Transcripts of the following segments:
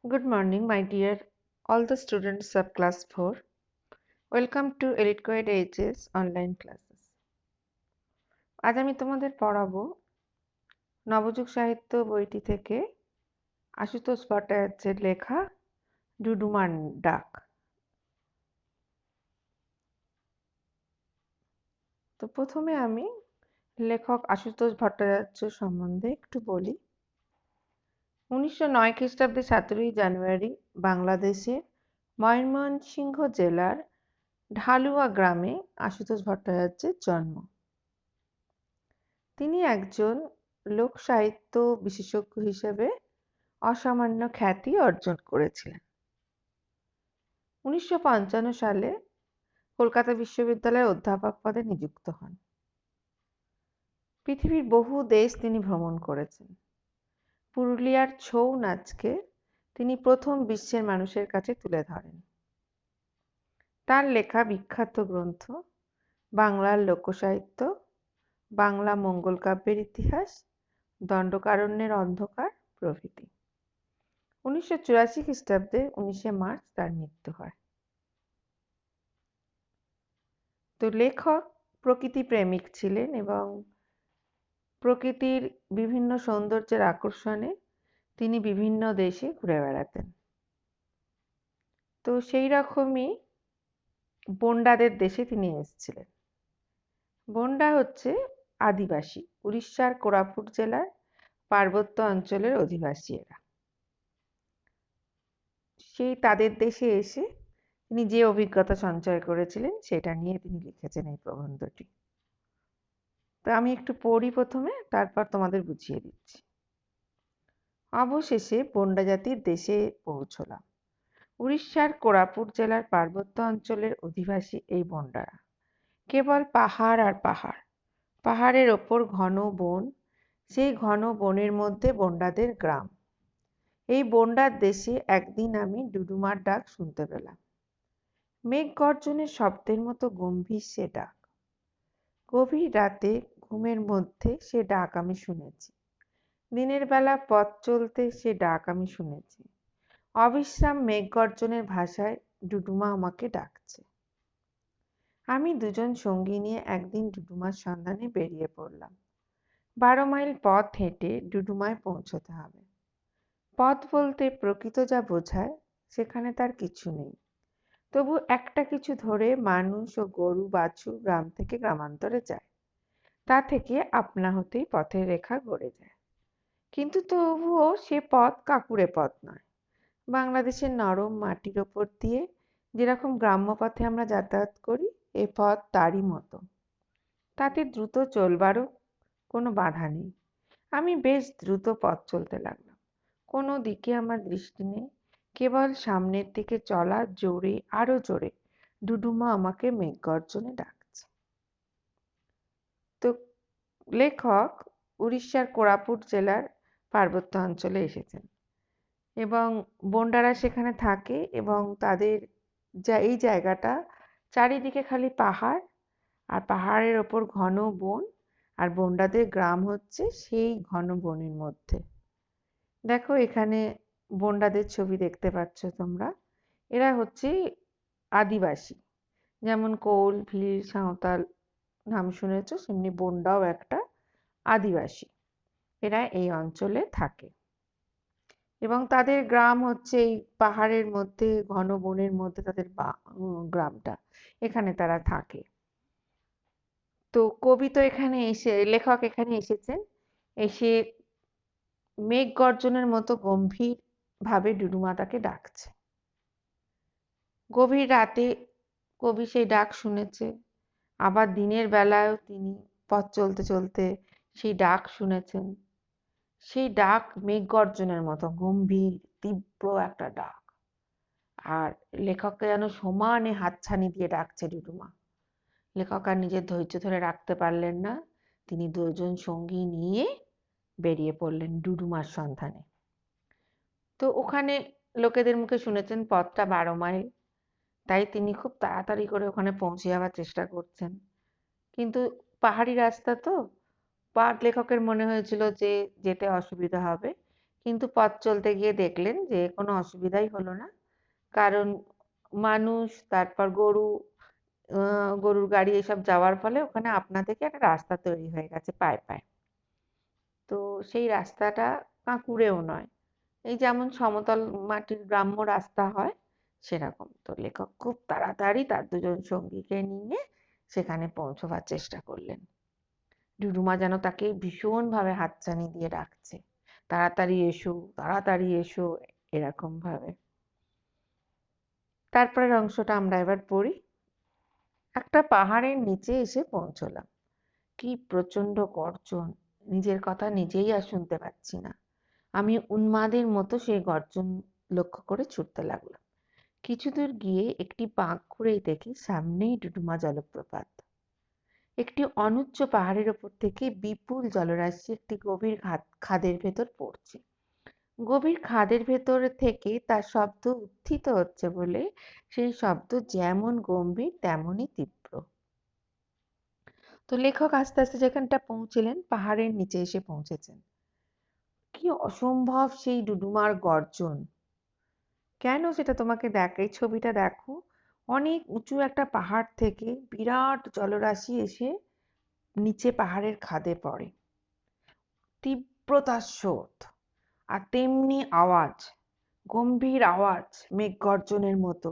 Good morning, my dear all the students of class 4. Welcome to Elite Grade HS online classes. আজ আমি তোমাদের পড়াবো নবযুগ সাহিত্য বইটি থেকে আশুতোষ ভট্টাচার্যের লেখা ডুডুমার ডাক। তো প্রথমে আমি লেখক আশুতোষ ভট্টাচার্য সম্বন্ধে একটু বলি। 1909 খ্রিস্টাব্দে 17ই জানুয়ারি বাংলাদেশের ময়মনসিংহ জেলার ঢালুয়া গ্রামে আশুতোষ ভট্টাচার্যের জন্ম। তিনি একজন লোক সাহিত্য বিশেষজ্ঞ হিসেবে অসামান্য খ্যাতি অর্জন করেছিলেন। 1955 সালে কলকাতা বিশ্ববিদ্যালয়ের অধ্যাপক পদে নিযুক্ত হন। পৃথিবীর বহু দেশ তিনি ভ্রমণ করেছেন। পুরুলিয়ার ছৌ নাচকে তিনি প্রথম বিশ্বের মানুষের কাছে তুলে ধরেন। তার লেখা বিখ্যাত গ্রন্থ বাংলার লোকসাহিত্য, বাংলা মঙ্গল কাব্যের ইতিহাস, দণ্ডকারণ্যের অন্ধকার প্রভৃতি। 1984 খ্রিস্টাব্দে 19শে মার্চ তার মৃত্যু হয়। তো লেখক প্রকৃতি প্রেমিক ছিলেন এবং প্রকৃতির বিভিন্ন সৌন্দর্যের আকর্ষণে তিনি বিভিন্ন দেশে ঘুরে বেড়াতেন। তো সেই রকমই বন্ডাদের দেশে তিনি এসেছিলেন। বন্ডা হচ্ছে আদিবাসী, উড়িষ্যার কোরাপুট জেলার পার্বত্য অঞ্চলের অধিবাসী এরা। সেই তাদের দেশে এসে তিনি যে অভিজ্ঞতা সঞ্চয় করেছিলেন সেটা নিয়ে তিনি লিখেছেন এই প্রবন্ধটি। তো আমি একটু পড়ি প্রথমে, তারপর তোমাদের বুঝিয়ে দিচ্ছি। অবশেষে বন্ডা জাতির দেশে পৌঁছলাম। উড়িষ্যার কোরাপুট জেলার পার্বত্য অঞ্চলের অধিবাসী এই বন্ডারা। কেবল পাহাড় আর পাহাড়, পাহাড়ের ওপর ঘন বন, সেই ঘন বনের মধ্যে বন্ডাদের গ্রাম। এই বন্ডার দেশে একদিন আমি ডুডুমার ডাক শুনতে পেলাম। মেঘ গর্জনের শব্দের মতো গম্ভীর সে ডাক। গভীর রাতে ঘুমের মধ্যে সে ডাক আমি শুনেছি। দিনের বেলা পথ চলতে সে ডাক আমি শুনেছি। অবিশ্রাম মেঘ গর্জনের ভাষায় ডুডুমা আমাকে ডাকছে। আমি দুজন সঙ্গী নিয়ে একদিন ডুডুমার সন্ধানে বেরিয়ে পড়লাম। 12 মাইল পথ হেঁটে ডুডুমায় পৌঁছতে হবে। পথ বলতে প্রকৃত যা বোঝায় সেখানে তার কিছু নেই। তবু একটা কিছু ধরে মানুষ ও গরু বাছুর গ্রাম থেকে গ্রামান্তরে যায়। তা থেকে আপনা হতেই পথের রেখা গড়ে যায়। কিন্তু তবুও সে পথ কাঁকুড়ে পথ নয়। বাংলাদেশের নরম মাটির ওপর দিয়ে যেরকম গ্রাম্য পথে আমরা যাতায়াত করি, এ পথ তারই মতো। তাতে দ্রুত চলবারও কোনো বাধা নেই। আমি বেশ দ্রুত পথ চলতে লাগলাম। কোনো দিকে আমার দৃষ্টি নেই, কেবল সামনের দিকে চলা, জোরে আরো জোরে ডুডুমা আমাকে মেঘগর্জনে ডাকছে। তো লেখক উড়িষ্যার কোরাপুট জেলার পার্বত্য অঞ্চলে এসেছেন এবং বন্ডারা সেখানে থাকে এবং তাদের এই জায়গাটা চারিদিকে খালি পাহাড় আর পাহাড়ের ওপর ঘন বন, আর বন্ডাদের গ্রাম হচ্ছে সেই ঘন বনের মধ্যে। দেখো এখানে বন্ডাদের ছবি দেখতে পাচ্ছ তোমরা। এরা হচ্ছে আদিবাসী, যেমন কোল, ভিল, সাঁওতাল নাম শুনেছ, সেমনি বন্ডাও একটা আদিবাসী। এরা এই অঞ্চলে থাকে এবং তাদের গ্রাম হচ্ছে এই পাহাড়ের মধ্যে ঘন বনের মধ্যে তাদের গ্রামটা, এখানে তারা থাকে। তো কবি তো এখানে এসে, লেখক এখানে এসেছেন, এসে মেঘ গর্জনের মতো গম্ভীর ভাবে ডুডুমা তাকে ডাকছে। গভীর রাতে কবি সেই ডাক শুনেছে, আবার দিনের বেলায়ও তিনি পথ চলতে চলতে সেই ডাক শুনেছেন। সেই ডাক মেঘ গর্জনের মতো গম্ভীর তীব্র একটা ডাক, আর লেখককে যেন সমানে হাতছানি দিয়ে ডাকছে ডুডুমা। লেখক আর নিজের ধৈর্য ধরে রাখতে পারলেন না, তিনি দুজন সঙ্গী নিয়ে বেরিয়ে পড়লেন ডুডুমার সন্ধানে। তো ওখানে লোকেদের মুখে শুনেছেন পথটা 12 মাইল, তাই তিনি খুব তাড়াতাড়ি করে ওখানে পৌঁছে যাওয়ার চেষ্টা করছেন। কিন্তু পাহাড়ি রাস্তা তো, লেখকের মনে হয়েছিল যে যেতে অসুবিধা হবে, কিন্তু পথ চলতে গিয়ে দেখলেন যে কোনো অসুবিধাই হলো না, কারণ মানুষ, তারপর গরুর গাড়ি এসব যাওয়ার ফলে ওখানে আপনা থেকে একটা রাস্তা তৈরি হয়ে গেছে পায়ে পায়ে। তো সেই রাস্তাটা কাঁকুড়েও নয়, এই যেমন সমতল মাটির গ্রাম্য রাস্তা হয় সেরকম। তো লেখক খুব তাড়াতাড়ি তার দুজন সঙ্গীকে নিয়ে সেখানে পৌঁছবার চেষ্টা করলেন। ডুডুমা যেন তাকে ভীষণভাবে হাতছানি দিয়ে ডাকছে, তাড়াতাড়ি এসো, তাড়াতাড়ি এসো, এরকম ভাবে। তারপরের অংশটা আমরা এবার পড়ি। একটা পাহাড়ের নিচে এসে পৌঁছলাম। কি প্রচণ্ড গর্জন! নিজের কথা নিজেই আর শুনতে পাচ্ছি না। আমি উন্মাদের মতো সেই গর্জন লক্ষ্য করে ছুটতে লাগলাম। কিছু দূর গিয়ে একটি বাঁক ঘুরেই দেখি সামনেই ডুডুমা জলপ্রপাত। একটি অনুচ্চ পাহাড়ের ওপর থেকে বিপুল জলরাশি একটি গভীর খাদের ভেতর পড়ছে। গভীর খাদের ভেতর থেকে তার শব্দ উত্থিত হচ্ছে বলে সেই শব্দ যেমন গম্ভীর তেমনই তীব্র। তো লেখক আস্তে আস্তে যেখানটা পৌঁছলেন, পাহাড়ের নিচে এসে পৌঁছেছেন। কি অসম্ভব সেই ডুডুমার গর্জন! কেন সেটা তোমাকে এই ছবিটা দেখো। অনেক উঁচু একটা পাহাড় থেকে বিরাট জলরাশি এসে নিচে পাহাড়ের খাদে পড়ে। তীব্রতার স্রোত আর তেমনি আওয়াজ, গম্ভীর আওয়াজ, মেঘ গর্জনের মতো।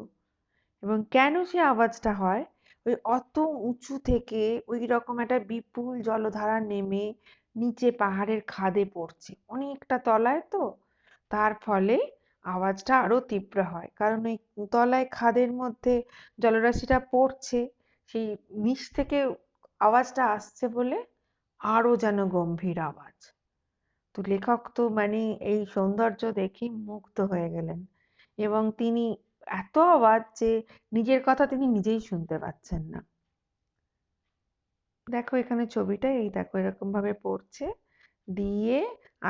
এবং কেন সে আওয়াজটা হয়, ওই অত উঁচু থেকে ওই রকম একটা বিপুল জলধারা নেমে নিচে পাহাড়ের খাদে পড়ছে, অনেকটা তলায় তো, তার ফলে আওয়াজটা আরো তীব্র হয়। কারণ ওই তলায় খাদের মধ্যে জলরাশিটা পড়ছে, সেই নিচ থেকে আওয়াজটা আসছে বলে আরো যেন গম্ভীর আওয়াজ। তো লেখক তো মানে এই সৌন্দর্য দেখেই মুগ্ধ হয়ে গেলেন, এবং তিনি এত অবাক যে নিজের কথা তিনি নিজেই শুনতে পাচ্ছেন না। দেখো এখানে ছবিটা, এই দেখো এরকম ভাবে পড়ছে, দিয়ে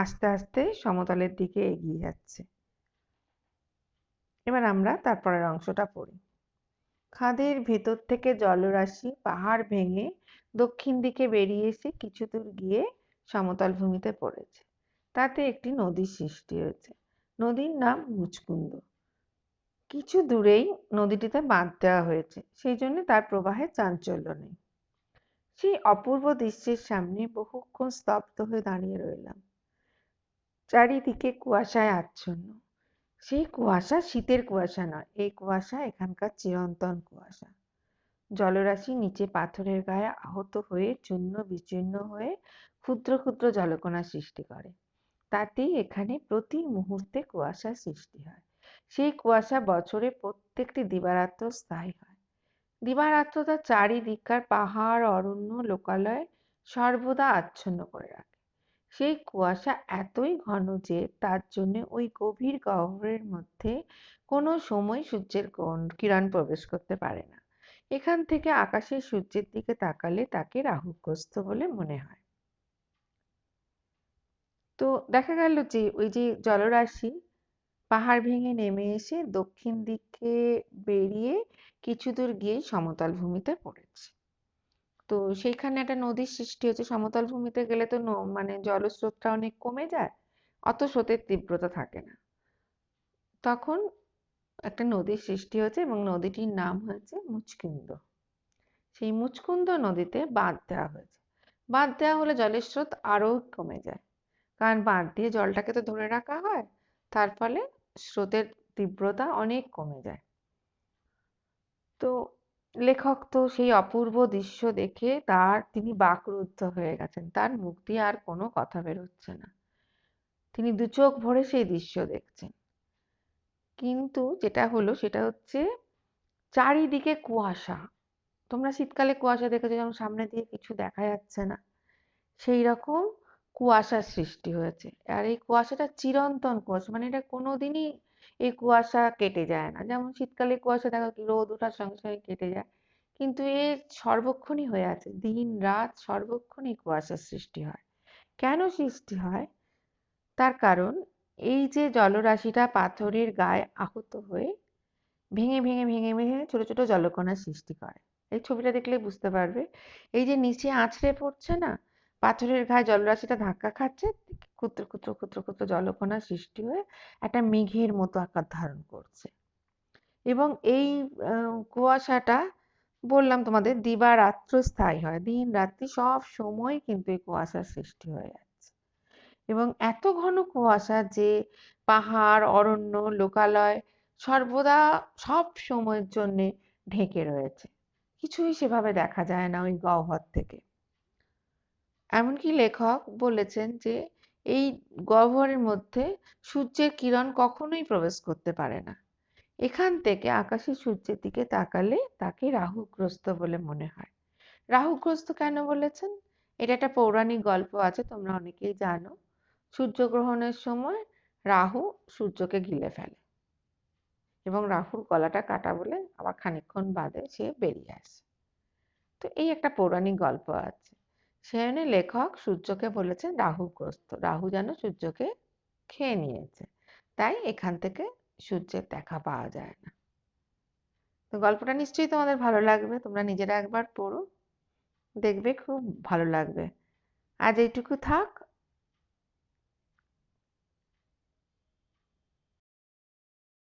আস্তে আস্তে সমতলের দিকে এগিয়ে যাচ্ছে। এবার আমরা তারপরের অংশটা পড়ি। খাদের ভেতর থেকে জলরাশি পাহাড় ভেঙে দক্ষিণ দিকে বেরিয়ে এসে কিছু দূর গিয়ে সমতল ভূমিতে পড়েছে। তাতে একটি নদীর সৃষ্টি হয়েছে। নদীর নাম মুচকুন্দ। কিছু দূরেই নদীটিতে বাঁধ দেওয়া হয়েছে, সেই জন্য তার প্রবাহে চাঞ্চল্য নেই। সেই অপূর্ব দৃশ্যের সামনে বহুক্ষণ স্তব্ধ হয়ে দাঁড়িয়ে রইলাম। চারিদিকে কুয়াশায় আচ্ছন্ন। সেই কুয়াশা শীতের কুয়াশা নয়, এই কুয়াশা এখানকার চিরন্তন কুয়াশা। জলরাশি নিচে পাথরের গায়ে আহত হয়ে চূর্ণ বিচূর্ণ হয়ে ক্ষুদ্র ক্ষুদ্র জলকণা সৃষ্টি করে। তাতেই এখানে প্রতি মুহূর্তে কুয়াশার সৃষ্টি হয়। সেই কুয়াশা বছরে প্রত্যেকটি দিবারাত্র স্থায়ী হয়। দিবারাত্রতা চারিদিককার পাহাড়, অরণ্য, লোকালয় সর্বদা আচ্ছন্ন করে রাখে। সেই কুয়াশা এতই ঘন যে তার জন্য ওই গভীর গহ্বরের মধ্যে কোনো সময় সূর্যের কিরণ প্রবেশ করতে পারে না। এখান থেকে আকাশের সূর্যের দিকে তাকালে তাকে রাহুগ্রস্ত বলে মনে হয়। তো দেখা গেল যে ওই যে জলরাশি পাহাড় ভেঙে নেমে এসে দক্ষিণ দিকে বেরিয়ে কিছু দূর গিয়ে সমতল ভূমিতে পড়েছে। তো সেইখানে একটা নদীর সৃষ্টি হচ্ছে। সমতল ভূমিতে গেলে তো মানে জলস্রোতটা অনেক কমে যায়, অত স্রোতের তীব্রতা থাকে না। তখন একটা নদীর সৃষ্টি হয়েছে এবং নদীটির নাম হয়েছে মুচকুন্দ। সেই মুচকুন্দ নদীতে বাঁধ দেওয়া হয়েছে। বাঁধ দেওয়া হলে জলের স্রোত আরো কমে যায়, কারণ বাঁধ দিয়ে জলটাকে তো ধরে রাখা হয়, তার ফলে স্রোতের তীব্রতা অনেক কমে যায়। তো লেখক তো সেই অপূর্ব দৃশ্য দেখে তিনি বাকরুদ্ধ হয়ে গেছেন, তার মুখ দিয়ে আর কোনো কথা বেরোচ্ছে না। তিনি দু চোখ ভরে সেই দৃশ্য দেখছেন। কিন্তু যেটা হলো সেটা হচ্ছে চারিদিকে কুয়াশা। তোমরা শীতকালে কুয়াশা দেখেছো, যেমন সামনে দিয়ে কিছু দেখা যাচ্ছে না, সেই রকম কুয়াশার সৃষ্টি হয়েছে। আর এই কুয়াশাটা চিরন্তন কুয়াশা, মানে এটা কোনোদিনই এই কুয়াশা কেটে যায় না। যেমন শীতকালে কুয়াশা দেখো কি রোদ ওঠার সঙ্গে সঙ্গে কেটে যায়, কিন্তু এ সর্বক্ষণই হয়ে আছে, দিন রাত সর্বক্ষণ এই কুয়াশার সৃষ্টি হয়। কেন সৃষ্টি হয়? তার কারণ এই যে জলরাশিটা পাথরের গায়ে আহত হয়ে ভেঙে ভেঙে ভেঙে ভেঙে ছোট ছোট জলকণার সৃষ্টি করে। এই ছবিটা দেখলে বুঝতে পারবে। এই যে নিচে আছড়ে পড়ছে না, পাথরের গায়ে জলরাশিটা ধাক্কা খাচ্ছে, ক্ষুদ্র ক্ষুদ্র ক্ষুদ্র ক্ষুদ্র জলকণা সৃষ্টি হয়ে একটা মেঘের মতো আকার ধারণ করছে। এবং এই কুয়াশাটা বললাম তোমাদের দিবারাত্র স্থায়ী হয়, দিন রাত্রি সব সময় কিন্তু এই কুয়াশার সৃষ্টি হয়ে যাচ্ছে। এবং এত ঘন কুয়াশা যে পাহাড়, অরণ্য, লোকালয় সর্বদা সব সময়ের জন্য ঢেকে রয়েছে, কিছুই সেভাবে দেখা যায় না ওই গহ্বর থেকে। এমনকি লেখক বলেছেন যে এই গহ্বরের মধ্যে সূর্যের কিরণ কখনোই প্রবেশ করতে পারে না। এখান থেকে আকাশে সূর্যের দিকে তাকালে তাকে রাহুগ্রস্ত বলে মনে হয়। রাহুগ্রস্ত কেন বলেছেন? এটা একটা পৌরাণিক গল্প আছে, তোমরা অনেকেই জানো। সূর্যগ্রহণের সময় রাহু সূর্যকে গিলে ফেলে এবং রাহুর গলাটা কাটা বলে আবার খানিকক্ষণ বাদে সে বেরিয়ে আসে। তো এই একটা পৌরাণিক গল্প আছে। সেজন্য লেখক সূর্যকে বলেছেন রাহুগ্রস্ত, রাহু যেন সূর্যকে খেয়ে নিয়েছে, তাই এখান থেকে সূর্যের দেখা পাওয়া যায় না। তো গল্পটা নিশ্চয়ই তোমাদের ভালো লাগবে, তোমরা নিজেরা একবার পড়ো, দেখবে খুব ভালো লাগবে। আজ এইটুকু থাক।